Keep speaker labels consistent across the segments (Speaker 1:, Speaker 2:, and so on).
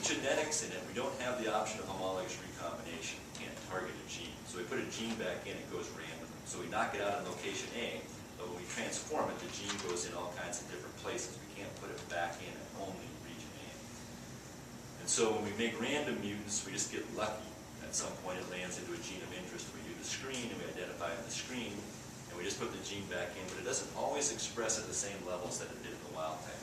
Speaker 1: genetics in it, we don't have the option of homologous recombination. We can't target a gene. So we put a gene back in, it goes random. So we knock it out in location A, but when we transform it, the gene goes in all kinds of different places. We can't put it back in at only region A. And so when we make random mutants, we just get lucky. At some point it lands into a gene of interest. We do the screen, and we identify it in the screen, and we just put the gene back in, but it doesn't always express at the same levels that it did in the wild type.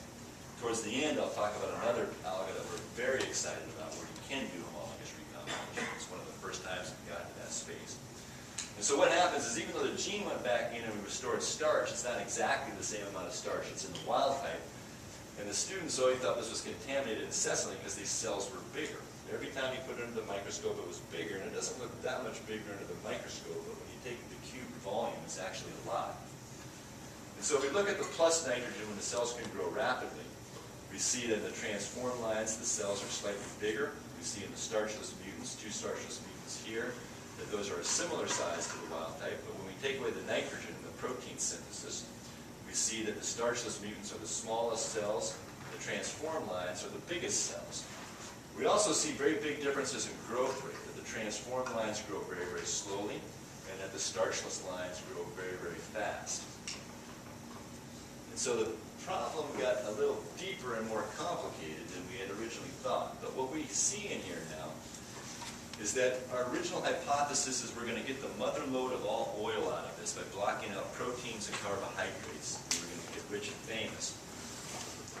Speaker 1: Towards the end, I'll talk about another alga that we're very excited about, where you can do homologous recombination. It's one of the first times we got into that space. And so what happens is, even though the gene went back in and we restored starch, it's not exactly the same amount of starch that's in the wild type. And the students always thought this was contaminated incessantly because these cells were bigger. Every time you put it under the microscope, it was bigger, and it doesn't look that much bigger under the microscope, but when you take the cubed volume, it's actually a lot. And so if we look at the plus nitrogen when the cells can grow rapidly, we see that in the transform lines, the cells are slightly bigger. We see in the starchless mutants, 2 starchless mutants here, that those are a similar size to the wild type, but when we take away the nitrogen in the protein synthesis, we see that the starchless mutants are the smallest cells, the transform lines are the biggest cells. We also see very big differences in growth rate, that the transform lines grow very, very slowly, and that the starchless lines grow very, very fast. And so the problem got a little deeper and more complicated than we had originally thought. But what we see in here now is that our original hypothesis is we're going to get the mother lode of all oil out of this by blocking out proteins and carbohydrates. And we're going to get rich and famous.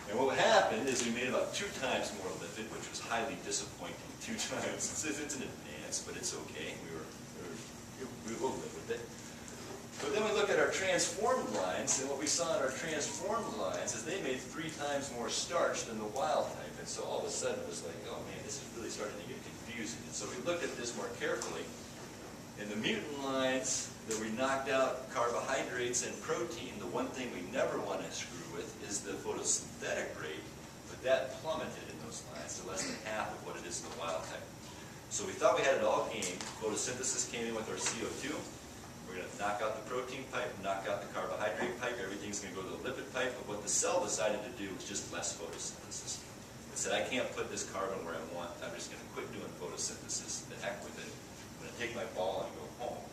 Speaker 1: And what happened is we made about 2 times more lipid, which was highly disappointing. 2 times. It's an advance, but it's okay. We will live with it. But then we look at our transformed lines, and what we saw in our transformed lines is they made 3 times more starch than the wild type. And so all of a sudden it was like, oh man, this is really starting to get confusing. And so we looked at this more carefully. In the mutant lines that we knocked out carbohydrates and protein, the one thing we never want to screw with is the photosynthetic rate. But that plummeted in those lines to less than half of what it is in the wild type. So we thought we had it all gained. Photosynthesis came in with our CO2. We're going to knock out the protein pipe, knock out the carbohydrate pipe, everything's going to go to the lipid pipe, but what the cell decided to do was just less photosynthesis. It said, I can't put this carbon where I want, I'm just going to quit doing photosynthesis, the heck with it. I'm going to take my ball and go home.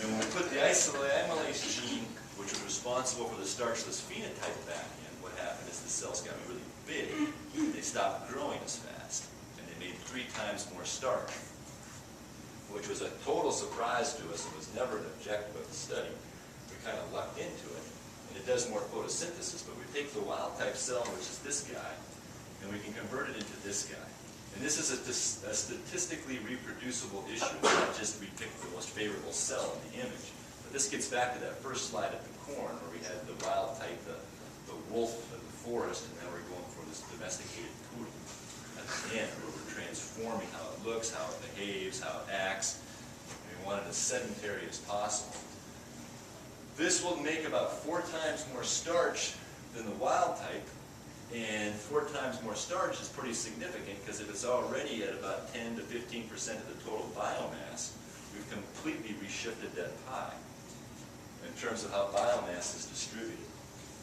Speaker 1: And when we put the isoamylase gene, which was responsible for the starchless phenotype back in, what happened is the cells got really big, they stopped growing as fast, and they made 3 times more starch, which was a total surprise to us and was never an objective of the study. We kind of lucked into it. And it does more photosynthesis, but we take the wild type cell, which is this guy, and we can convert it into this guy. And this is a statistically reproducible issue. It's not just we pick the most favorable cell in the image. But this gets back to that first slide of the corn, where we had the wild type, the wolf of the forest, and now we're going for this domesticated poodle at the end, where we're transforming how it looks, how it behaves, how it acts. And we want it as sedentary as possible. This will make about 4 times more starch than the wild type, and 4 times more starch is pretty significant because if it's already at about 10 to 15% of the total biomass, we've completely reshifted that pie in terms of how biomass is distributed.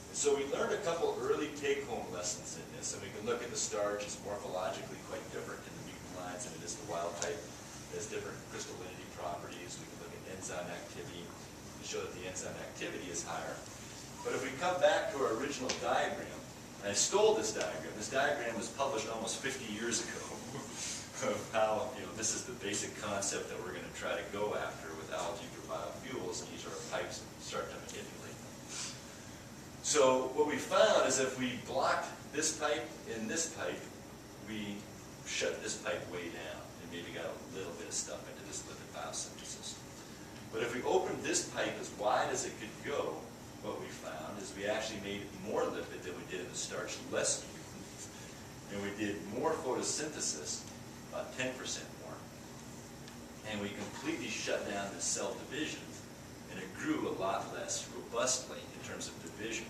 Speaker 1: And so we learned a couple early take-home lessons in this, and we can look at the starch. It's morphologically quite different in the mutant lines than it is the wild type. It has different crystallinity properties. We can look at enzyme activity to show that the enzyme activity is higher. But if we come back to our original diagram, and I stole this diagram. This diagram was published almost 50 years ago of how, this is the basic concept that we're going to try to go after with algae for biofuels, and these are our pipes and start to manipulate them. So what we found is if we blocked this pipe and this pipe, we shut this pipe way down and maybe got a little bit of stuff into this lipid biosynthesis. But if we opened this pipe as wide as it could go, what we found is we actually made more lipid than we did in the starchless mutants, and we did more photosynthesis, about 10% more, and we completely shut down the cell division, and it grew a lot less robustly in terms of division.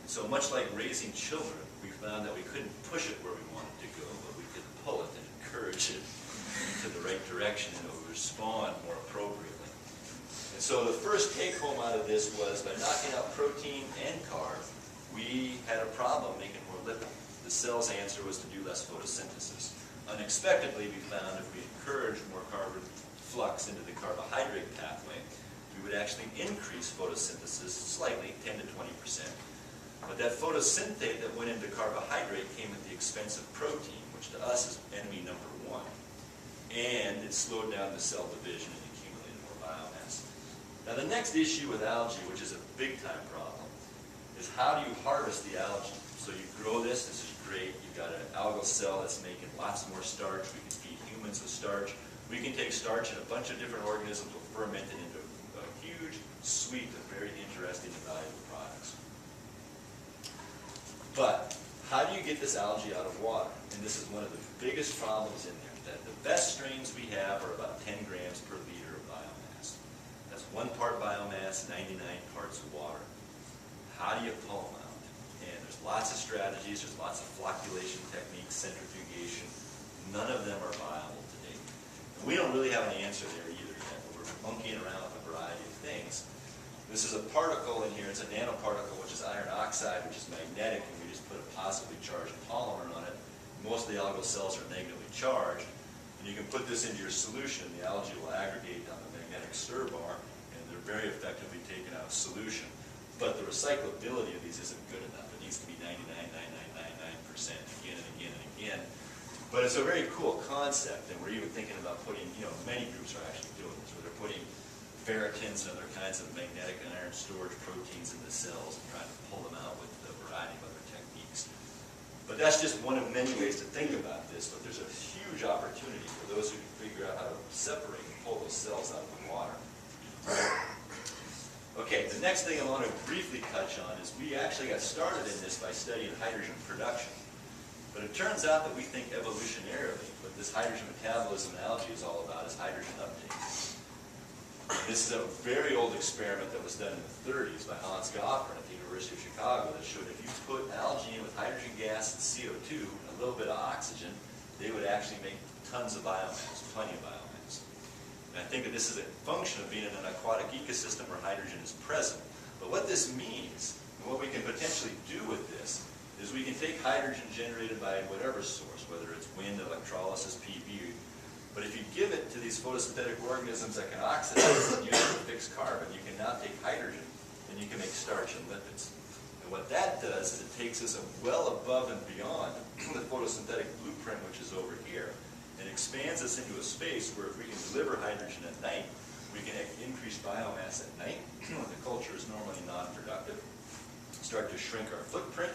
Speaker 1: So much like raising children, we found that we couldn't push it where we wanted to go, but we could pull it and encourage it into the right direction, and it would respond more appropriately. So the first take-home out of this was by knocking out protein and carb, we had a problem making more lipid. The the cell's answer was to do less photosynthesis. Unexpectedly, we found if we encouraged more carbon flux into the carbohydrate pathway, we would actually increase photosynthesis slightly, 10 to 20%. But that photosynthate that went into carbohydrate came at the expense of protein, which to us is enemy number one. And it slowed down the cell division and accumulated more biomass. Now the next issue with algae, which is a big time problem, is how do you harvest the algae? So you grow this is great, you've got an algal cell that's making lots more starch, we can feed humans with starch. We can take starch and a bunch of different organisms will ferment it into a huge suite of very interesting and valuable products. But how do you get this algae out of water? And this is one of the biggest problems in there. That the best strains we have are about 10 grams per liter of biomass. That's 1 part biomass, 99 parts water. How do you pull them out? And there's lots of strategies, there's lots of flocculation techniques, centrifugation. None of them are viable today. And we don't really have an answer there either yet. We're monkeying around with a variety of things. This is a particle in here, it's a nanoparticle, which is iron oxide, which is magnetic, and we just put a positively charged polymer on it. Most of the algal cells are negatively charged, and you can put this into your solution, the algae will aggregate on the magnetic stir bar, and they're very effectively taken out of solution. But the recyclability of these isn't good enough. It needs to be 99.9999% again and again and again. But it's a very cool concept, and we're even thinking about putting, many groups are actually doing this, where they're putting ferritins and other kinds of magnetic and iron storage proteins in the cells and trying to pull them out with a variety of other techniques. But that's just one of many ways to think about this, but there's a huge opportunity for those who can figure out how to separate and pull those cells out of the water. Okay, the next thing I want to briefly touch on is we actually got started in this by studying hydrogen production. But it turns out that we think evolutionarily what this hydrogen metabolism in algae is all about is hydrogen uptake. This is a very old experiment that was done in the 30s by Hans Goffman at the University of Chicago that showed if you put algae in with hydrogen gas and CO2 and a little bit of oxygen, they would actually make tons of biomass, plenty of biomass. And I think that this is a function of being in an aquatic ecosystem where hydrogen is present. But what this means, and what we can potentially do with this, is we can take hydrogen generated by whatever source, whether it's wind, electrolysis, PV, but if you give it to these photosynthetic organisms that can oxidize and use it to fix carbon, you can now take hydrogen and you can make starch and lipids. And what that does is it takes us well above and beyond the photosynthetic blueprint, which is over here, and expands us into a space where if we can deliver hydrogen at night, we can increase biomass at night when the culture is normally non-productive, start to shrink our footprint,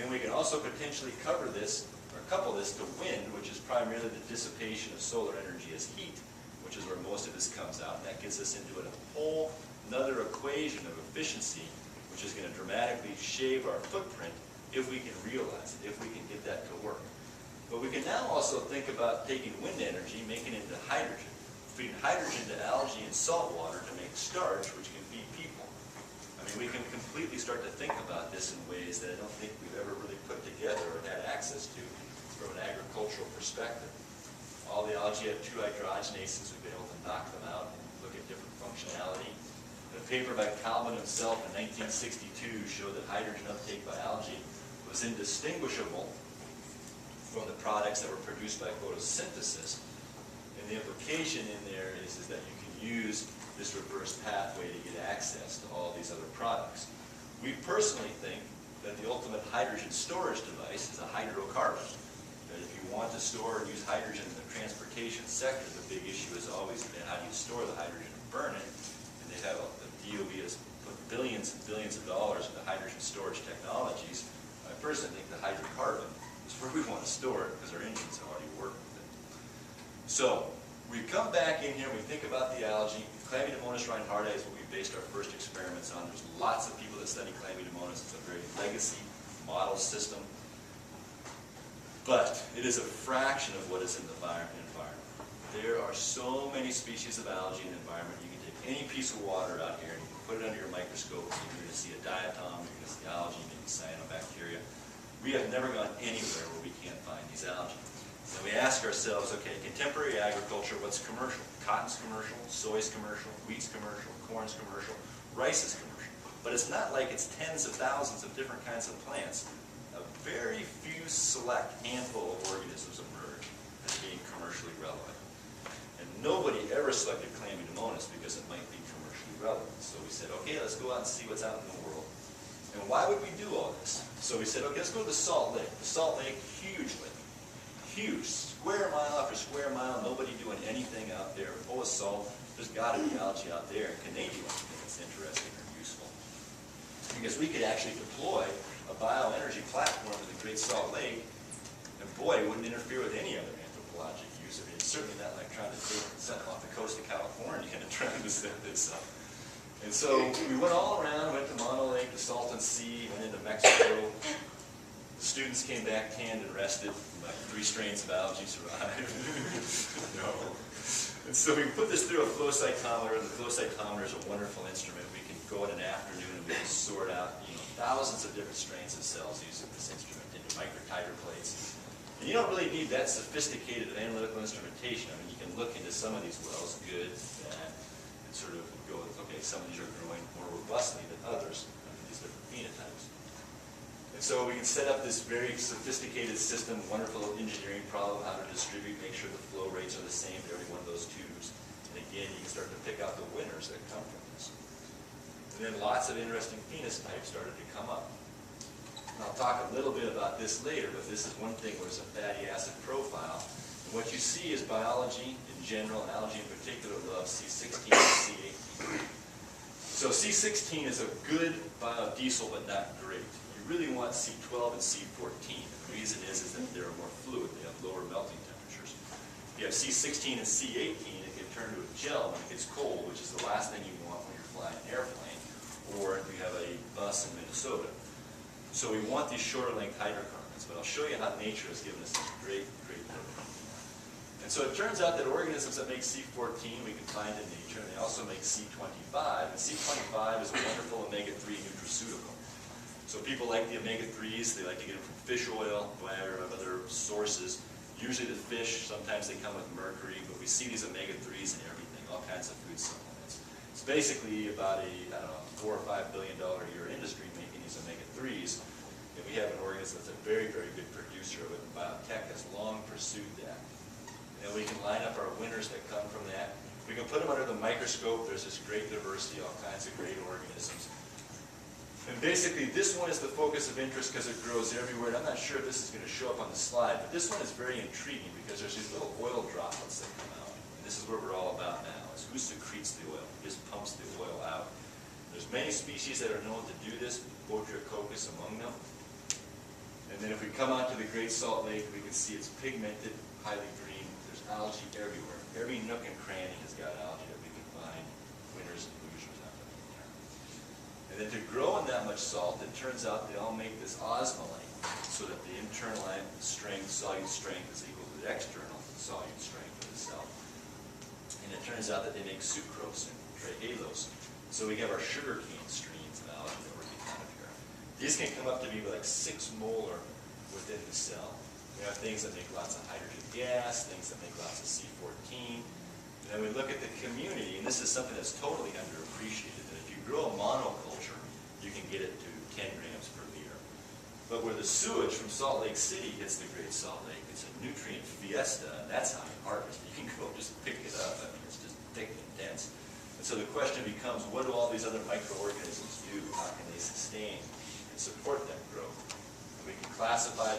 Speaker 1: and we can also potentially cover this or couple this to wind, which is primarily the dissipation of solar energy as heat, which is where most of this comes out. And that gets us into a whole another equation of efficiency, which is going to dramatically shave our footprint if we can realize it, if we can get that to work. But we can now also think about taking wind energy, making it into hydrogen, feeding hydrogen to algae and salt water to make starch, which can feed people. I mean, we can completely start to think about this in ways that I don't think we've ever really put together or had access to from an agricultural perspective. All the algae have 2 hydrogenases. We've been able to knock them out and look at different functionality. A paper by Kalman himself in 1962 showed that hydrogen uptake by algae was indistinguishable from the products that were produced by photosynthesis. And the implication in there is that you can use this reverse pathway to get access to all these other products. We personally think that the ultimate hydrogen storage device is a hydrocarbon. That if you want to store and use hydrogen in the transportation sector, the big issue has always been how do you store the hydrogen and burn it. And the DOE has put billions and billions of dollars into hydrogen storage technologies. I personally think the hydrocarbon is where we want to store it because our engines already work with it. So we come back in here, we think about the algae. Chlamydomonas reinhardtii is what we based our first experiments on. There's lots of people that study Chlamydomonas. It's a very legacy model system. But it is a fraction of what is in the environment. There are so many species of algae in the environment. You can take any piece of water out here and you can put it under your microscope and you're going to see a diatom, you're going to see algae, maybe cyanobacteria. We have never gone anywhere where we can't find these algae. So we ask ourselves, okay, contemporary agriculture, what's commercial? Cotton's commercial, soy's commercial, wheat's commercial, corn's commercial, rice is commercial. But it's not like it's tens of thousands of different kinds of plants. A very few select handful of organisms emerge as being commercially relevant. And nobody ever selected Chlamydomonas because it might be commercially relevant. So we said, okay, let's go out and see what's out in the world. And why would we do all this? So we said, okay, let's go to the Salt Lake. The Salt Lake, huge lake. Huge, square mile after square mile, nobody doing anything out there, full of salt. There's got to be algae out there, and can they do anything that's interesting or useful? Because we could actually deploy a bioenergy platform in the Great Salt Lake, and boy, it wouldn't interfere with any other anthropologic use. I mean, it's certainly not like trying to take something off the coast of California and trying to set this up. And so we went all around, went to Mono Lake, the Salton Sea, went into Mexico. The students came back tanned and rested. Like 3 strains of algae survived. No. And so we put this through a flow cytometer. The flow cytometer is a wonderful instrument. We can go in an afternoon and we can sort out thousands of different strains of cells using this instrument into microtiter plates. And you don't really need that sophisticated analytical instrumentation. I mean, you can look into some of these wells, good, bad, and sort of go, okay, some of these are growing more robustly than others under these different phenotypes. And so we can set up this very sophisticated system, wonderful engineering problem, how to distribute, make sure the flow rates are the same to every one of those tubes. And again, you can start to pick out the winners that come from this. And then lots of interesting phenotypes started to come up. And I'll talk a little bit about this later, but this is one thing where it's a fatty acid profile. And what you see is biology in general, and algae in particular, loves C16 and C18. So C16 is a good biodiesel, but not great. You really want C12 and C14. The reason is that they're more fluid. They have lower melting temperatures. If you have C16 and C18, it can turn to a gel when it gets cold, which is the last thing you want when you're flying an airplane, or if you have a bus in Minnesota. So we want these shorter length hydrocarbons, but I'll show you how nature has given us this great, great program. And so it turns out that organisms that make C14 we can find in nature, and they also make C25, and C25 is a wonderful omega-3 nutraceutical. So people like the omega-3s, they like to get them from fish oil, or other sources. Usually the fish, sometimes they come with mercury, but we see these omega-3s in everything, all kinds of food supplements. It's basically about a, I don't know, $4 or $5 billion a year industry making these omega-3s. And we have an organism that's a very, very good producer of it, and biotech has long pursued that. And we can line up our winners that come from that. We can put them under the microscope. There's this great diversity, all kinds of great organisms. And basically, this one is the focus of interest because it grows everywhere. And I'm not sure if this is going to show up on the slide, but this one is very intriguing because there's these little oil droplets that come out. And this is what we're all about now, is who secretes the oil, who just pumps the oil out. There's many species that are known to do this, Botryococcus among them. And then if we come out to the Great Salt Lake, we can see it's pigmented, highly green. There's algae everywhere. Every nook and cranny has got algae that we can find, winners and losers out of there. And then to grow in that much salt, it turns out they all make this osmoline, so that the internal strength, solute strength, is equal to the external solute strength of the cell. And it turns out that they make sucrose and trehalose. So we have our sugarcane streams of algae that we're getting out of here. These can come up to be like 6 molar within the cell. We have things that make lots of hydrogen gas, things that make lots of C14. And then we look at the community, and this is something that's totally underappreciated, that if you grow a monoculture, you can get it to 10 grams per liter. But where the sewage from Salt Lake City hits the Great Salt Lake, it's a nutrient fiesta, and that's how you harvest it. You can go just pick it up. I mean, it's just thick and dense. And so the question becomes, what do all these other microorganisms do? How can they sustain and support that growth? And we can classify